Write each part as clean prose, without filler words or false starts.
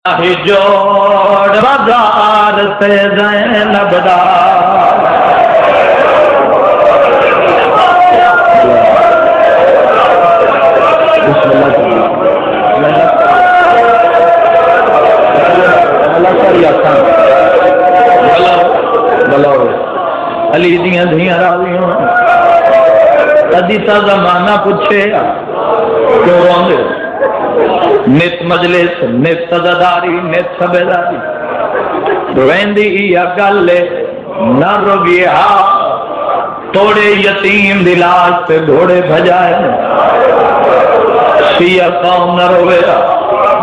جوڑ بازار سے زینب دا علی دیاں دھیاں راضی ہوں کدی تا زمانہ پوچھے کیوں روندے نت مجلس نت سزاداری نت سبیداری رویندی یا گلے نہ روگیا توڑے یتیم دلاس پہ گھوڑے بھجائے شیعہ قوم نہ رویا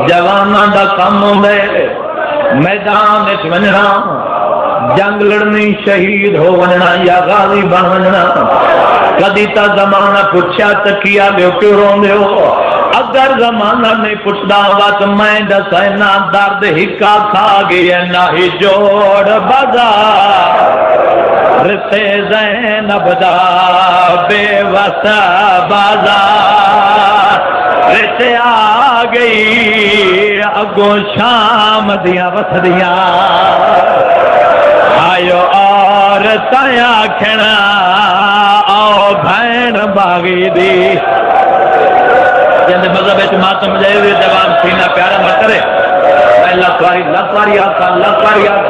جوانہ دا کم ہوئے میدان اچ ونجنا جنگ لڑنی شہید ہو ونجنا یا غازی بن ونجنا کدی تا زمانہ پوچھا تکیا دیو کیوں رون دیو اگر زمانہ نہیں پوچھدا ہوا تو میں دسینا درد ہکا کھا گیا نہ ہی جوڑ بازار سے زینب دا بے وسا بازار سے آ گئی اگوں شام دیاں وسدیاں آئیو اور تایا کھنا آؤ بھین باغی دی جیسے مذہب ہے ماتم جائے ہوئے جواب سینہ پیارا مت کرے میں لکواری آقا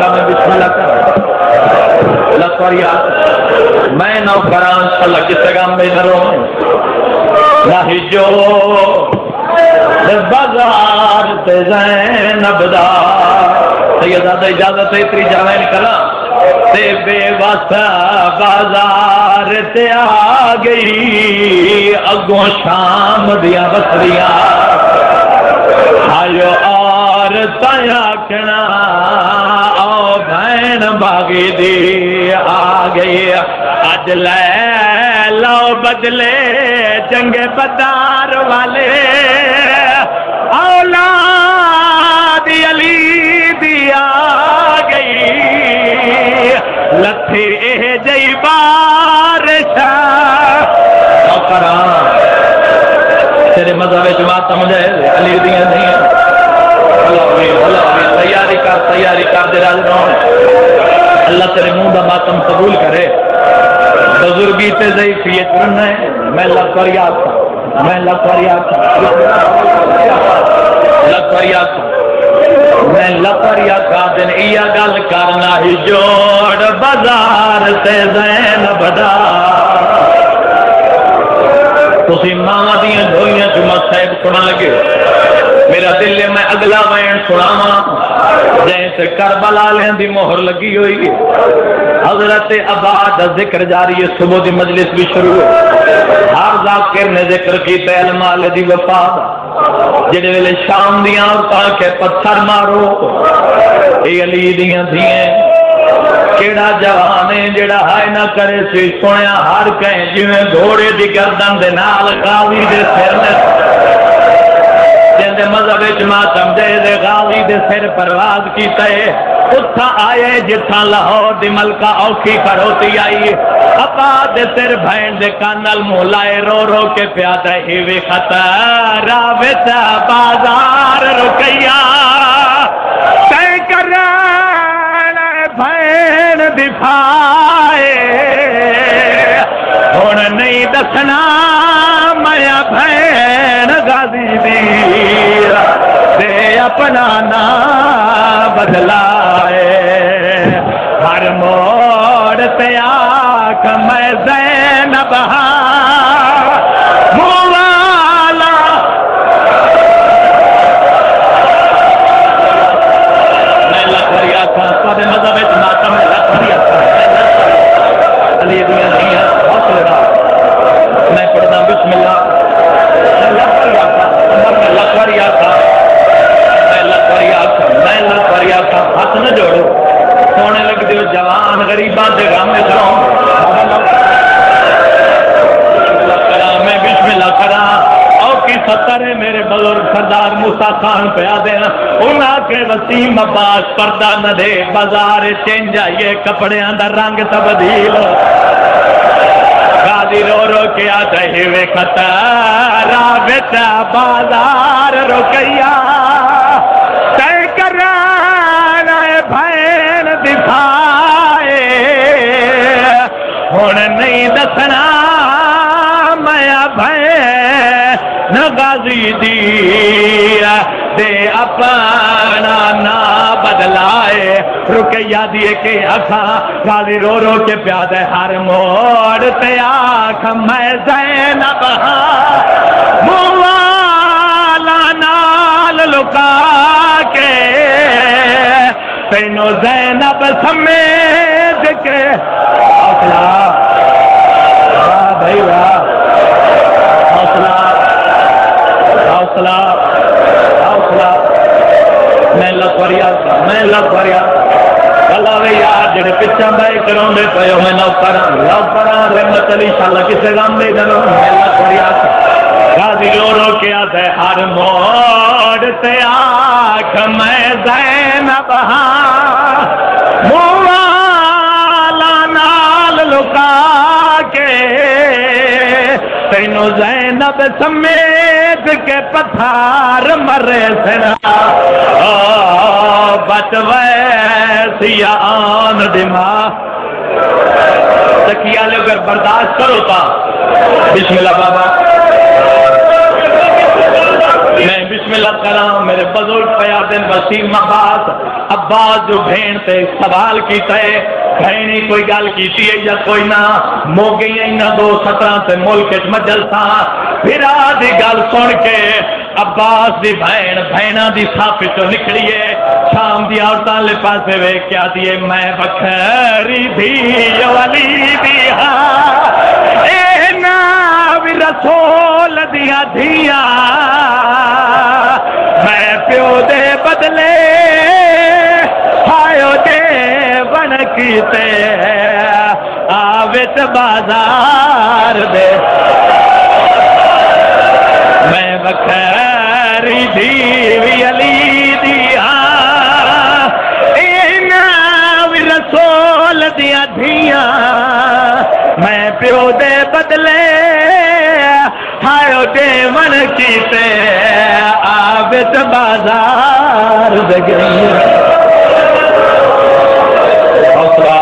میں بسم اللہ کروں لکواری آقا میں نوکران صلی اللہ کس تگام میں نروں ناہی جو بازار تے زینب دا سیدہ دا اجازت ہے اتری جاوین کرا تے بے واسطہ بازار تے آ گئی اگوں شام دیا بسریاں آئیو اور تایا کھنا آؤ بھین باغی دی آ گئی آج لے لو بدلے جنگ بدار والے اولاد علی دی آ گئی لتھی اے جئی بارشا نوکران تیرے مذہب جماعت مجھے علی دیاں نہیں اللہ تیاری کر دے راج رہوں اللہ تیرے منہ دا ماتم قبول کرے بزرگی تے ضعیفیت کرنا ہے میں لکوریات کا دن ایا گل کرنا ہی جوڑ بازار سے زینب دا تسی ماں دیاں دھوئیاں جمعہ صاحب سنا لگے میرا دل ہے میں اگلا وین سناواں جیسے کربلا لیں دی مہر لگی ہوئی حضرت عباد ذکر جاری ہے صبح دی مجلس بھی شروع ہے ہر ذاکر نے ذکر کی تیل مال دی وفاد جڑے ویلے شام دیاں تاکہ پتھر مارو اے علی دیاں دھییں کیڑا جوانے جڑا ہائے نہ کرے سی سنیا ہر کہیں جویں گھوڑے دی گردن دے نال غازی دے سر میں جندے مذہب ماتم دے غازی دے سر پرواز کیتا ہے اتھا آئے جتھا لاہور دی ملکہ اوکھی کھڑوتی آئی اپا دے سر بھین دے کانل مولائے رو رو کے پیادہ ہی وی خطر آویتا بازار رکیا تے کرن بھین دفاعے ہون نہیں دسنا میا بھین غازی دیر دے اپنا نام بدلائے ہر موڑ تے آکھ میں زینب مولا میں لکھری آکھا سب مذہب ماتم لکھری آکھا علی دیاں دیاں حوصلہ دا میں پڑھنا بسم اللہ میں لکھری آکھا ہاتھ نہ جوڑو سونے لگ دیو جوان غریبان دے غام میں جاؤں میں بسم اللہ کرا اور کی سطر ہے میرے بزرگ سردار موسیٰ خان پیا دینا انہاں کے وسیم عباس پردہ نہ دے بازار چینج آئیے کپڑے اندر رنگ تبدیل غازی رو رو کے آتے ہوئے خطر آویتا بازار رکیا نہ غازی دی دے اپنا نہ بدلائے رقیہ دیے کہ اکھا غازی رو رو کے پیادے ہر موڑ تے آنکھ میں زینب ہاں موالا نال لکا کے تینو زینب سمیت کے حوصلہ بھائی حوصلہ حوصلہ حوصلہ میں لکھوریا اللہ وے یار جڑے پچھاں بھائی کروں دے پہو میں لوکراں رحمت علی شاءاللہ کسے غم دے جنو میں لکھوریا غازی رو رو کے آتے ہر موڑ تے آنکھ میں زینب ہاں موالا نال لکا کے تینو زینب سمیت کے پتھار مرے سنا بچ ویسی آن دماغ تکیہ لے اگر برداشت کرو تا بسم اللہ بابا میں بسم اللہ کرام میرے بزرگ پیادن وسیم عباس جو بھین تے سوال کیتا ہے بھینی کوئی گال کیتی ہے یا کوئی نہ مو گئی ہیں نہ 2017 سے ملک مجل تھا پھر آدھی گال سن کے عباس دی بھینا دی صافی تو نکلیے شام دی عورتان لے پاسے وے کیا دیئے میں بکھری بھی ولی دی ہاں اے ناوی رسول دیا دیا میں پیو دے بدلے ہائیو دے بن کیتے آویت بازار دے میں بکھری دیوی علی دیا ایناوی رسول دیا دیا میں پیو دے بدلے ہائیو دے من کیتے آبت بازار دے گئی حوصلہ